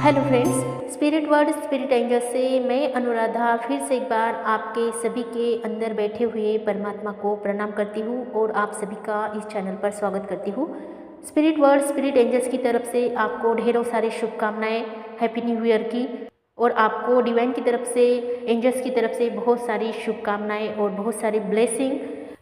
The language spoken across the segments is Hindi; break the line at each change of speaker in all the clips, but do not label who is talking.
Hello friends, spirit word spirit angel से मैं अनुराधा फिर से एक बार आपके सभी के अंदर बैठे हुए परमात्मा को प्रणाम करती हूँ और आप सभी का इस चैनल पर स्वागत करती हूँ। स्पिरिट वर्ड स्पिरिट एंजल्स की तरफ से आपको ढेरों सारी शुभकामनाएं हैप्पी न्यू ईयर की, और आपको डिवाइन की तरफ से एंजल्स की तरफ से बहुत सारी शुभकामनाएं और बहुत सारी ब्लेसिंग।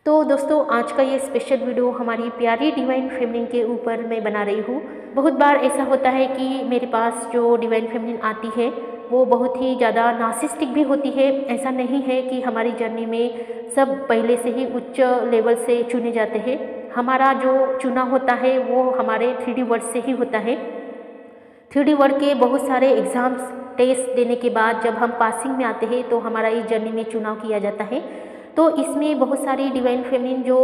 तो दोस्तों, आज का ये स्पेशल वीडियो हमारी प्यारी डिवाइन फेमिनिन के ऊपर मैं बना रही हूँ। बहुत बार ऐसा होता है कि मेरे पास जो डिवाइन फेमिनिन आती है वो बहुत ही ज़्यादा नार्सिसिस्टिक भी होती है। ऐसा नहीं है कि हमारी जर्नी में सब पहले से ही उच्च लेवल से चुने जाते हैं। हमारा जो चुना होता है वो हमारे 3D वर्ड से ही होता है। 3D वर्ड के बहुत सारे एग्ज़ाम्स टेस्ट देने के बाद जब हम पासिंग में आते हैं तो हमारा इस जर्नी में चुनाव किया जाता है। तो इसमें बहुत सारी डिवाइन फेमिनिन जो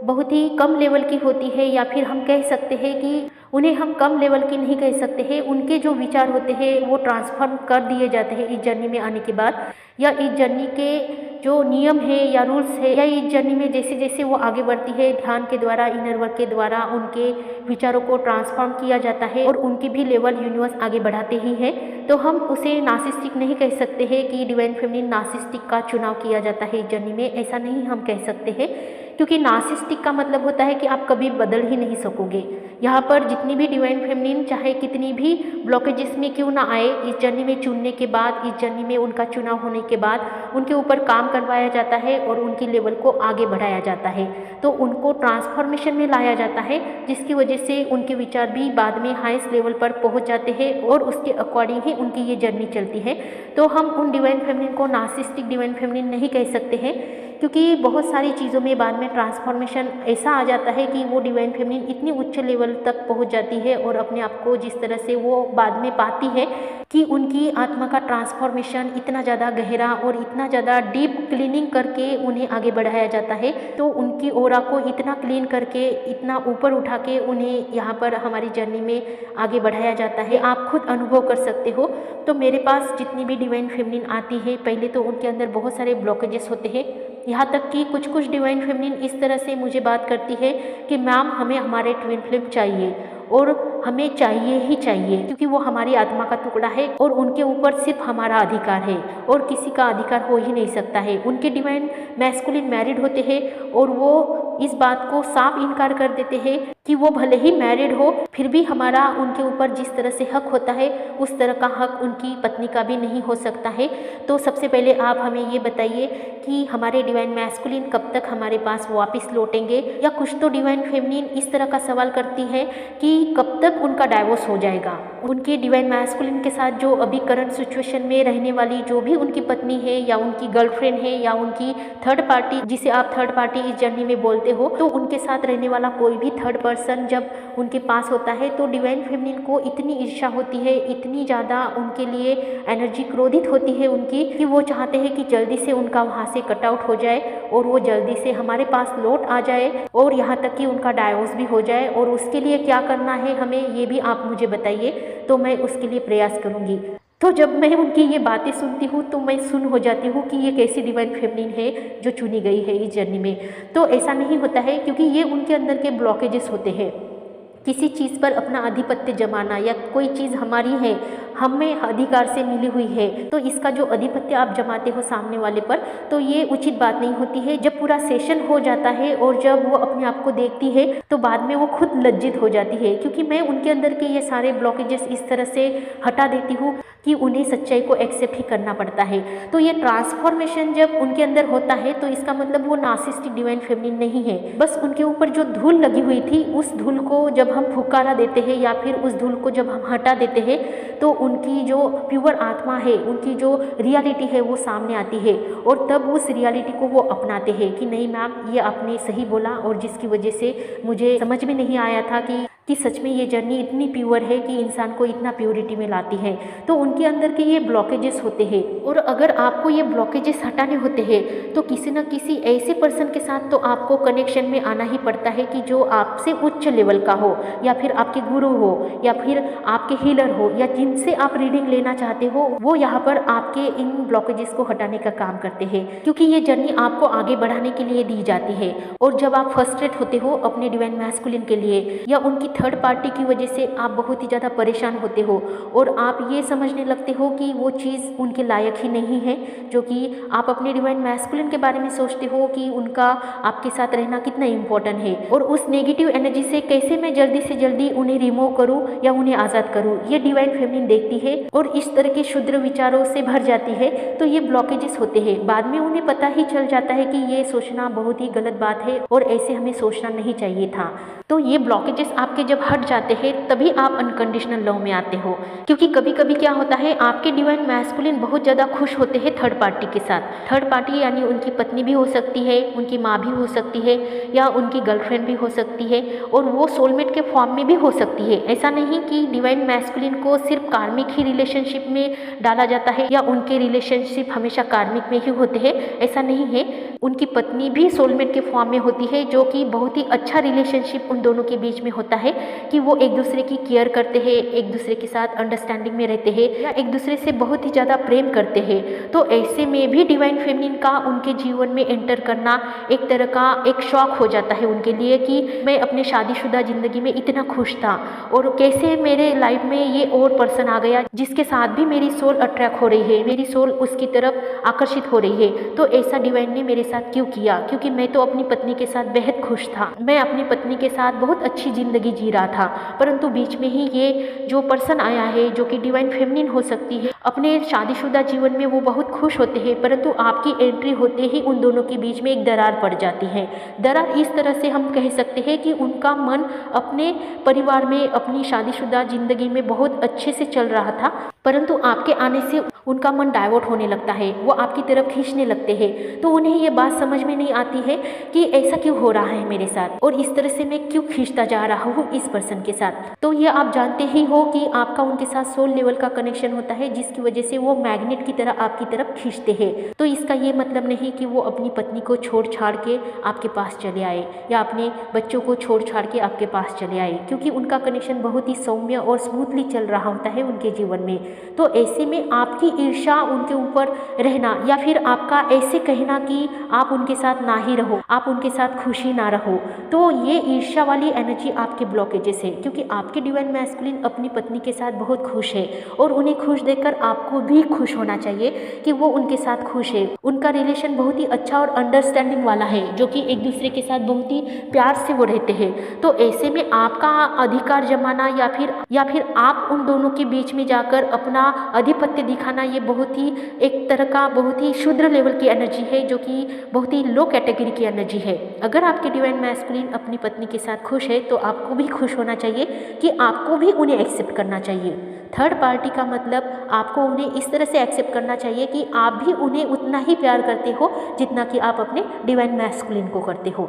बहुत ही कम लेवल की होती है, या फिर हम कह सकते हैं कि उन्हें हम कम लेवल की नहीं कह सकते हैं, उनके जो विचार होते हैं वो ट्रांसफॉर्म कर दिए जाते हैं इस जर्नी में आने के बाद, या इस जर्नी के जो नियम है या रूल्स है, या इस जर्नी में जैसे जैसे वो आगे बढ़ती है ध्यान के द्वारा इनर वर्क के द्वारा उनके विचारों को ट्रांसफॉर्म किया जाता है और उनकी भी लेवल यूनिवर्स आगे बढ़ाते ही है। तो हम उसे नार्सिसिस्टिक नहीं कह सकते हैं कि डिवाइन फेमिनिन नार्सिसिस्टिक का चुनाव किया जाता है इस जर्नी में, ऐसा नहीं हम कह सकते हैं, क्योंकि नार्सिसिस्टिक का मतलब होता है कि आप कभी बदल ही नहीं सकोगे। यहाँ पर जितनी भी डिवाइन फेमिनिन चाहे कितनी भी ब्लॉकेजेस में क्यों ना आए, इस जर्नी में चुनने के बाद, इस जर्नी में उनका चुनाव होने के बाद उनके ऊपर काम करवाया जाता है और उनकी लेवल को आगे बढ़ाया जाता है। तो उनको ट्रांसफॉर्मेशन में लाया जाता है, जिसकी वजह से उनके विचार भी बाद में हाईएस्ट लेवल पर पहुँच जाते हैं और उसके अकॉर्डिंग ही उनकी ये जर्नी चलती है। तो हम उन डिवाइन फेमिनिन को नार्सिसिस्टिक डिवाइन फेमिनिन नहीं कह सकते हैं, क्योंकि बहुत सारी चीज़ों में बाद में ट्रांसफॉर्मेशन ऐसा आ जाता है कि वो डिवाइन फेमिनिन इतनी उच्च लेवल तक पहुंच जाती है और अपने आप को जिस तरह से वो बाद में पाती है कि उनकी आत्मा का ट्रांसफॉर्मेशन इतना ज़्यादा गहरा और इतना ज़्यादा डीप क्लीनिंग करके उन्हें आगे बढ़ाया जाता है। तो उनकी ऑरा को इतना क्लीन करके इतना ऊपर उठा के उन्हें यहाँ पर हमारी जर्नी में आगे बढ़ाया जाता है। आप खुद अनुभव कर सकते हो। तो मेरे पास जितनी भी डिवाइन फेमिनिन आती है, पहले तो उनके अंदर बहुत सारे ब्लॉकेजेस होते हैं। यहाँ तक कि कुछ कुछ डिवाइन फेमिनिन इस तरह से मुझे बात करती है कि मैम हमें हमारे ट्विन फ्लेम चाहिए, और हमें चाहिए ही चाहिए, क्योंकि वो हमारी आत्मा का टुकड़ा है और उनके ऊपर सिर्फ हमारा अधिकार है और किसी का अधिकार हो ही नहीं सकता है। उनके डिवाइन मैस्कुलिन मैरिड होते हैं और वो इस बात को साफ इनकार कर देते हैं कि वो भले ही मैरिड हो फिर भी हमारा उनके ऊपर जिस तरह से हक होता है उस तरह का हक उनकी पत्नी का भी नहीं हो सकता है। तो सबसे पहले आप हमें ये बताइए कि हमारे डिवाइन मैस्कुलिन कब तक हमारे पास वापस लौटेंगे, या कुछ तो डिवाइन फेमिनिन इस तरह का सवाल करती है कि कब तक उनका डाइवोर्स हो जाएगा। उनके डिवाइन मैस्कुलिन के साथ जो अभी करंट सिचुएशन में रहने वाली जो भी उनकी पत्नी है या उनकी गर्लफ्रेंड है या उनकी थर्ड पार्टी, जिसे आप थर्ड पार्टी इस जर्नी में बोलते हो, तो उनके साथ रहने वाला कोई भी थर्ड पर्सन जब उनके पास होता है तो डिवाइन फेमिनिन को इतनी ईर्ष्या होती है, इतनी ज़्यादा उनके लिए एनर्जी क्रोधित होती है उनकी, कि वो चाहते हैं कि जल्दी से उनका वहाँ से कट आउट हो जाए और वो जल्दी से हमारे पास लौट आ जाए, और यहाँ तक कि उनका डाइवोर्स भी हो जाए। और उसके लिए क्या करना है हमें, ये भी आप मुझे बताइए, तो मैं उसके लिए प्रयास करूँगी। तो जब मैं उनकी ये बातें सुनती हूँ तो मैं सुन हो जाती हूँ कि ये कैसी डिवाइन फेमिनिन है जो चुनी गई है इस जर्नी में। तो ऐसा नहीं होता है, क्योंकि ये उनके अंदर के ब्लॉकेजेस होते हैं। किसी चीज़ पर अपना आधिपत्य जमाना, या कोई चीज़ हमारी है, हमें अधिकार से मिली हुई है, तो इसका जो आधिपत्य आप जमाते हो सामने वाले पर, तो ये उचित बात नहीं होती है। जब पूरा सेशन हो जाता है और जब वो अपने आप को देखती है तो बाद में वो खुद लज्जित हो जाती है, क्योंकि मैं उनके अंदर के ये सारे ब्लॉकेजेस इस तरह से हटा देती हूँ कि उन्हें सच्चाई को एक्सेप्ट ही करना पड़ता है। तो ये ट्रांसफॉर्मेशन जब उनके अंदर होता है तो इसका मतलब वो नार्सिसिस्टिक डिवाइन फेमिनिन नहीं है। बस उनके ऊपर जो धूल लगी हुई थी उस धूल को जब हम फुकारा देते हैं या फिर उस धूल को जब हम हटा देते हैं तो उनकी जो प्योर आत्मा है, उनकी जो रियलिटी है वो सामने आती है, और तब उस रियलिटी को वो अपनाते हैं कि नहीं मैम ये आपने सही बोला, और जिसकी वजह से मुझे समझ में नहीं आया था कि सच में ये जर्नी इतनी प्योर है कि इंसान को इतना प्योरिटी में लाती है। तो उनके अंदर के ये ब्लॉकेजेस होते हैं, और अगर आपको ये ब्लॉकेजेस हटाने होते हैं तो किसी न किसी ऐसे पर्सन के साथ तो आपको कनेक्शन में आना ही पड़ता है कि जो आपसे उच्च लेवल का हो, या फिर आपके गुरु हो, या फिर आपके हीलर हो, या जिनसे आप रीडिंग लेना चाहते हो, वो यहाँ पर आपके इन ब्लॉकेजेस को हटाने का काम करते हैं, क्योंकि ये जर्नी आपको आगे बढ़ाने के लिए दी जाती है। और जब आप फ्रस्ट्रेट होते हो अपने डिवाइन मैस्कुलिन के लिए या उनकी थर्ड पार्टी की वजह से आप बहुत ही ज़्यादा परेशान होते हो और आप ये समझने लगते हो कि वो चीज़ उनके लायक ही नहीं है, जो कि आप अपने डिवाइन मैस्कुलिन के बारे में सोचते हो कि उनका आपके साथ रहना कितना इम्पोर्टेंट है और उस नेगेटिव एनर्जी से कैसे मैं जल्दी से जल्दी उन्हें रिमूव करूँ या उन्हें आज़ाद करूँ, ये डिवाइन फेमिनिन देखती है और इस तरह के क्षुद्र विचारों से भर जाती है। तो ये ब्लॉकेजेस होते हैं, बाद में उन्हें पता ही चल जाता है कि ये सोचना बहुत ही गलत बात है और ऐसे हमें सोचना नहीं चाहिए था। तो ये ब्लॉकेजेस आपके जब हट जाते हैं तभी आप अनकंडीशनल लव में आते हो, क्योंकि कभी कभी क्या होता है आपके डिवाइन मैस्कुलिन बहुत ज़्यादा खुश होते हैं थर्ड पार्टी के साथ। थर्ड पार्टी यानी उनकी पत्नी भी हो सकती है, उनकी माँ भी हो सकती है या उनकी गर्लफ्रेंड भी हो सकती है और वो सोलमेट के फॉर्म में भी हो सकती है। ऐसा नहीं कि डिवाइन मैस्कुलिन को सिर्फ कार्मिक ही रिलेशनशिप में डाला जाता है या उनके रिलेशनशिप हमेशा कार्मिक में ही होते हैं, ऐसा नहीं है। उनकी पत्नी भी सोलमेट के फॉर्म में होती है, जो कि बहुत ही अच्छा रिलेशनशिप उन दोनों के बीच में होता है कि वो एक दूसरे की केयर करते हैं, एक दूसरे के साथ अंडरस्टैंडिंग में रहते हैं या एक दूसरे से बहुत ही ज़्यादा प्रेम करते हैं। तो ऐसे में भी डिवाइन फेमिनिन का उनके जीवन में एंटर करना एक तरह का एक शौक हो जाता है उनके लिए कि मैं अपने शादीशुदा ज़िंदगी में इतना खुश था और कैसे मेरे लाइफ में ये और पर्सन आ गया जिसके साथ भी मेरी सोल अट्रैक्ट हो रही है, मेरी सोल उसकी तरफ आकर्षित हो रही है। तो ऐसा डिवाइन ने मेरे साथ क्यों किया, क्योंकि मैं तो अपनी पत्नी के साथ बेहद खुश था, मैं अपनी पत्नी के साथ बहुत अच्छी ज़िंदगी जी रहा था, परंतु बीच में ही ये जो पर्सन आया है जो कि डिवाइन फेमिनिन हो सकती है, अपने शादीशुदा जीवन में वो बहुत खुश होते हैं, परंतु आपकी एंट्री होते ही उन दोनों के बीच में एक दरार पड़ जाती है। दरार इस तरह से हम कह सकते हैं कि उनका मन अपने परिवार में, अपनी शादीशुदा ज़िंदगी में बहुत अच्छे से चल रहा था, परंतु आपके आने से उनका मन डाइवर्ट होने लगता है, वो आपकी तरफ खींचने लगते हैं। तो उन्हें ये बात समझ में नहीं आती है कि ऐसा क्यों हो रहा है मेरे साथ और इस तरह से मैं क्यों खींचता जा रहा हूँ इस पर्सन के साथ। तो ये आप जानते ही हो कि आपका उनके साथ सोल लेवल का कनेक्शन होता है, जिसकी वजह से वो मैग्नेट की तरह आपकी तरफ खींचते हैं। तो इसका ये मतलब नहीं कि वो अपनी पत्नी को छोड़ छाड़ के आपके पास चले आए या अपने बच्चों को छोड़ छाड़ के आपके पास चले आए, क्योंकि उनका कनेक्शन बहुत ही सौम्य और स्मूथली चल रहा होता है उनके जीवन में। तो ऐसे में आपकी ईर्ष्या उनके ऊपर रहना या फिर आपका ऐसे कहना कि आप उनके साथ ना ही रहो, आप उनके साथ खुशी ना रहो, तो ये ईर्ष्या वाली एनर्जी आपके ब्लॉकेजेस है, क्योंकि आपके डिवाइन मैस्कुलिन अपनी पत्नी के साथ बहुत खुश है और उन्हें खुश देखकर आपको भी खुश होना चाहिए कि वो उनके साथ खुश है। उनका रिलेशन बहुत ही अच्छा और अंडरस्टैंडिंग वाला है, जो कि एक दूसरे के साथ बहुत ही प्यार से वो रहते हैं। तो ऐसे में आपका अधिकार जमाना या फिर आप उन दोनों के बीच में जाकर अपना आधिपत्य दिखाना, ये बहुत ही एक तरह का बहुत ही क्षुद्र लेवल की एनर्जी है, जो कि बहुत ही लो कैटेगरी की एनर्जी है। अगर आपके डिवाइन मैस्कुलिन अपनी पत्नी के साथ खुश है तो आपको भी खुश होना चाहिए कि आपको भी उन्हें एक्सेप्ट करना चाहिए। थर्ड पार्टी का मतलब आपको उन्हें इस तरह से एक्सेप्ट करना चाहिए कि आप भी उन्हें उतना ही प्यार करते हो जितना कि आप अपने डिवाइन मैस्कुलिन को करते हो।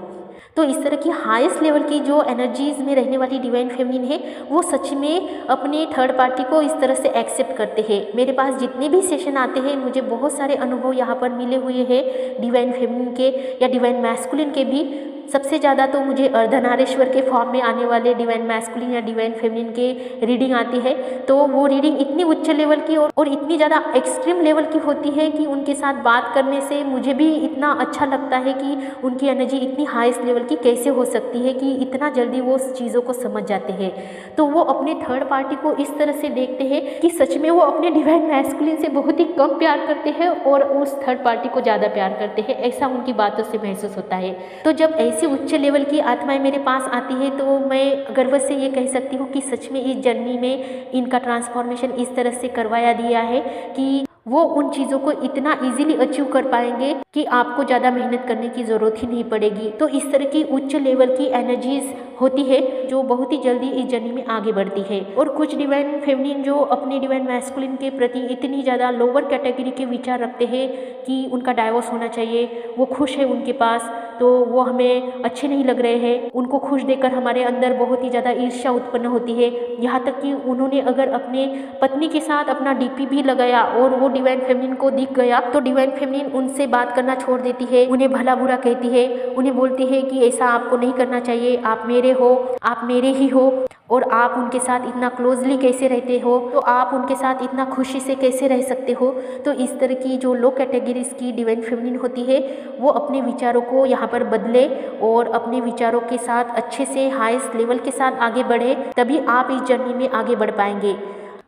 तो इस तरह की हाईएस्ट लेवल की जो एनर्जीज में रहने वाली डिवाइन फेमिनिन है, वो सच में अपने थर्ड पार्टी को इस तरह से एक्सेप्ट करते हैं। मेरे पास जितने भी सेशन आते हैं, मुझे बहुत सारे अनुभव यहाँ पर मिले हुए हैं डिवाइन फेमिनिन के या डिवाइन मैस्कुलिन के भी। सबसे ज़्यादा तो मुझे अर्धनारीश्वर के फॉर्म में आने वाले डिवाइन मैस्कुलिन या डिवाइन फेमिनिन के रीडिंग आती है। तो वो रीडिंग इतनी उच्च लेवल की और इतनी ज़्यादा एक्सट्रीम लेवल की होती है कि उनके साथ बात करने से मुझे भी इतना अच्छा लगता है कि उनकी एनर्जी इतनी हाईएस्ट लेवल की कैसे हो सकती है कि इतना जल्दी वो चीज़ों को समझ जाते हैं। तो वो अपने थर्ड पार्टी को इस तरह से देखते हैं कि सच में वो अपने डिवाइन मैस्कुलिन से बहुत ही कम प्यार करते हैं और उस थर्ड पार्टी को ज़्यादा प्यार करते हैं, ऐसा उनकी बातों से महसूस होता है। तो जब ऐसी उच्च लेवल की आत्माएं मेरे पास आती है तो मैं गर्व से ये कह सकती हूँ कि सच में इस जर्नी में इनका ट्रांसफॉर्मेशन इस तरह से करवाया दिया है कि वो उन चीज़ों को इतना इजीली अचीव कर पाएंगे कि आपको ज़्यादा मेहनत करने की ज़रूरत ही नहीं पड़ेगी। तो इस तरह की उच्च लेवल की एनर्जीज होती है जो बहुत ही जल्दी इस जर्नी में आगे बढ़ती है। और कुछ डिवाइन फेमिनिन जो अपने डिवाइन मैस्कुलिन के प्रति इतनी ज़्यादा लोअर कैटेगरी के विचार रखते हैं कि उनका डाइवोर्स होना चाहिए, वो खुश है उनके पास तो वो हमें अच्छे नहीं लग रहे हैं, उनको खुश देखकर हमारे अंदर बहुत ही ज़्यादा ईर्ष्या उत्पन्न होती है। यहाँ तक कि उन्होंने अगर अपने पत्नी के साथ अपना डीपी भी लगाया और वो डिवाइन फेमिनिन को दिख गया तो डिवाइन फेमिनिन उनसे बात करना छोड़ देती है, उन्हें भला बुरा कहती है, उन्हें बोलती है कि ऐसा आपको नहीं करना चाहिए, आप मेरे हो, आप मेरे ही हो। और आप उनके साथ इतना क्लोजली कैसे रहते हो, तो आप उनके साथ इतना खुशी से कैसे रह सकते हो। तो इस तरह की जो लो कैटेगरीज की डिवाइन फेमिनिन होती है वो अपने विचारों को यहाँ पर बदले और अपने विचारों के साथ अच्छे से हाईएस्ट लेवल के साथ आगे बढ़े, तभी आप इस जर्नी में आगे बढ़ पाएंगे।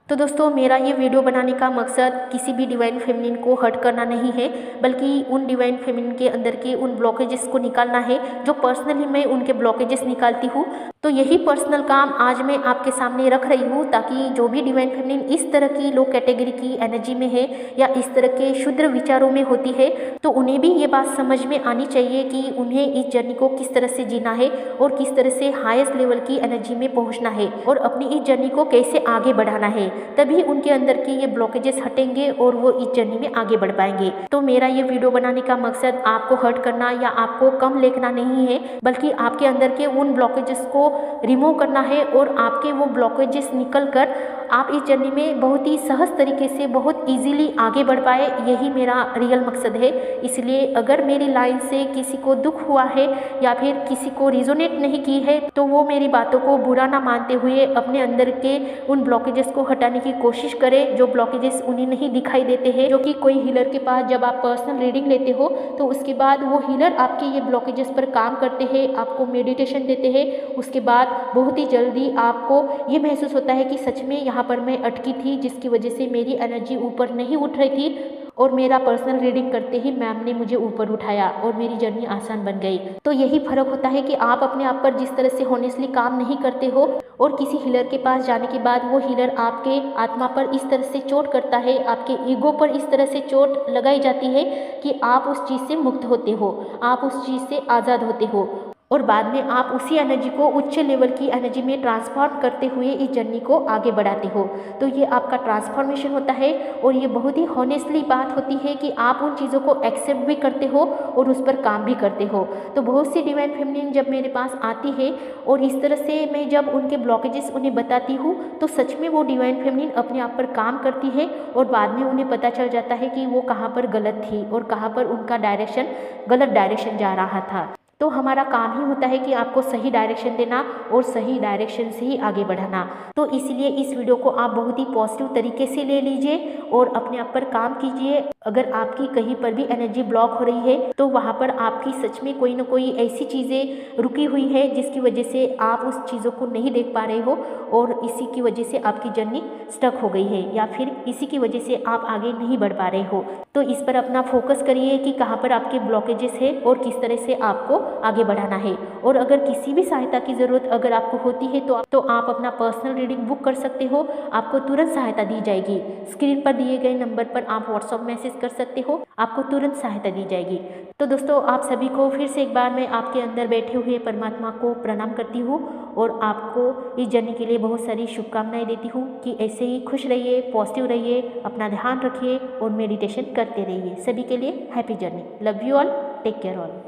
तो दोस्तों, मेरा ये वीडियो बनाने का मकसद किसी भी डिवाइन फेमिनिन को हर्ट करना नहीं है, बल्कि उन डिवाइन फेमिनिन के अंदर के उन ब्लॉकेजेस को निकालना है जो पर्सनली मैं उनके ब्लॉकेजेस निकालती हूँ। तो यही पर्सनल काम आज मैं आपके सामने रख रही हूँ, ताकि जो भी डिवाइन फेमिनिन इस तरह की लो कैटेगरी की एनर्जी में है या इस तरह के क्षुद्र विचारों में होती है, तो उन्हें भी ये बात समझ में आनी चाहिए कि उन्हें इस जर्नी को किस तरह से जीना है और किस तरह से हाईएस्ट लेवल की एनर्जी में पहुँचना है और अपनी इस जर्नी को कैसे आगे बढ़ाना है। तभी उनके अंदर के ये ब्लॉकेजेस हटेंगे और वो इस जर्नी में आगे बढ़ पाएंगे। तो मेरा ये वीडियो बनाने का मकसद आपको हर्ट करना या आपको कम लेखना नहीं है, बल्कि आपके अंदर के उन ब्लॉकेजेस को रिमूव करना है और आपके वो ब्लॉकेजेस निकल कर आप इस जर्नी में बहुत ही सहज तरीके से बहुत इजीली आगे बढ़ पाए, यही मेरा रियल मकसद है। इसलिए अगर मेरी लाइन से किसी को दुख हुआ है या फिर किसी को रिजोनेट नहीं की है, तो वो मेरी बातों को बुरा ना मानते हुए अपने अंदर के उन ब्लॉकेजेस को हटाने की कोशिश करें जो ब्लॉकेजेस उन्हें नहीं दिखाई देते हैं। जो कि कोई हीलर के पास जब आप पर्सनल रीडिंग लेते हो तो उसके बाद वो हीलर आपके ये ब्लॉकेजेस पर काम करते हैं, आपको मेडिटेशन देते हैं। उसके बाद बहुत ही जल्दी आपको ये महसूस होता है कि सच में यहाँ पर मैं अटकी थी, जिसकी वजह से मेरी एनर्जी ऊपर नहीं उठ रही थी और मेरा पर्सनल रीडिंग करते ही मैम ने मुझे ऊपर उठाया और मेरी जर्नी आसान बन गई। तो यही फर्क होता है कि आप अपने आप पर जिस तरह से हॉनेस्टली काम नहीं करते हो और किसी हीलर के पास जाने के बाद वो हीलर आपके आत्मा पर इस तरह से चोट करता है, आपके ईगो पर इस तरह से चोट लगाई जाती है कि आप उस चीज़ से मुक्त होते हो, आप उस चीज़ से आज़ाद होते हो और बाद में आप उसी एनर्जी को उच्च लेवल की एनर्जी में ट्रांसफॉर्म करते हुए इस जर्नी को आगे बढ़ाते हो। तो ये आपका ट्रांसफॉर्मेशन होता है और ये बहुत ही हॉनेस्टली बात होती है कि आप उन चीज़ों को एक्सेप्ट भी करते हो और उस पर काम भी करते हो। तो बहुत सी डिवाइन फेमिनिन जब मेरे पास आती है और इस तरह से मैं जब उनके ब्लॉकेजेस उन्हें बताती हूँ, तो सच में वो डिवाइन फेमिनिन अपने आप पर काम करती है और बाद में उन्हें पता चल जाता है कि वो कहाँ पर गलत थी और कहाँ पर उनका डायरेक्शन गलत डायरेक्शन जा रहा था। तो हमारा काम ही होता है कि आपको सही डायरेक्शन देना और सही डायरेक्शन से ही आगे बढ़ाना। तो इसलिए इस वीडियो को आप बहुत ही पॉजिटिव तरीके से ले लीजिए और अपने आप पर काम कीजिए। अगर आपकी कहीं पर भी एनर्जी ब्लॉक हो रही है तो वहाँ पर आपकी सच में कोई ना कोई ऐसी चीज़ें रुकी हुई है जिसकी वजह से आप उस चीज़ों को नहीं देख पा रहे हो और इसी की वजह से आपकी जर्नी स्टक हो गई है या फिर इसी की वजह से आप आगे नहीं बढ़ पा रहे हो। तो इस पर अपना फोकस करिए कि कहाँ पर आपके ब्लॉकेजेस है और किस तरह से आपको आगे बढ़ाना है। और अगर किसी भी सहायता की ज़रूरत अगर आपको होती है तो आप अपना पर्सनल रीडिंग बुक कर सकते हो, आपको तुरंत सहायता दी जाएगी। स्क्रीन पर दिए गए नंबर पर आप व्हाट्सएप मैसेज कर सकते हो, आपको तुरंत सहायता दी जाएगी। तो दोस्तों, आप सभी को फिर से एक बार मैं आपके अंदर बैठे हुए परमात्मा को प्रणाम करती हूँ और आपको इस जर्नी के लिए बहुत सारी शुभकामनाएं देती हूँ कि ऐसे ही खुश रहिए, पॉजिटिव रहिए, अपना ध्यान रखिए और मेडिटेशन करते रहिए। सभी के लिए happy journey. Love you all, take care all.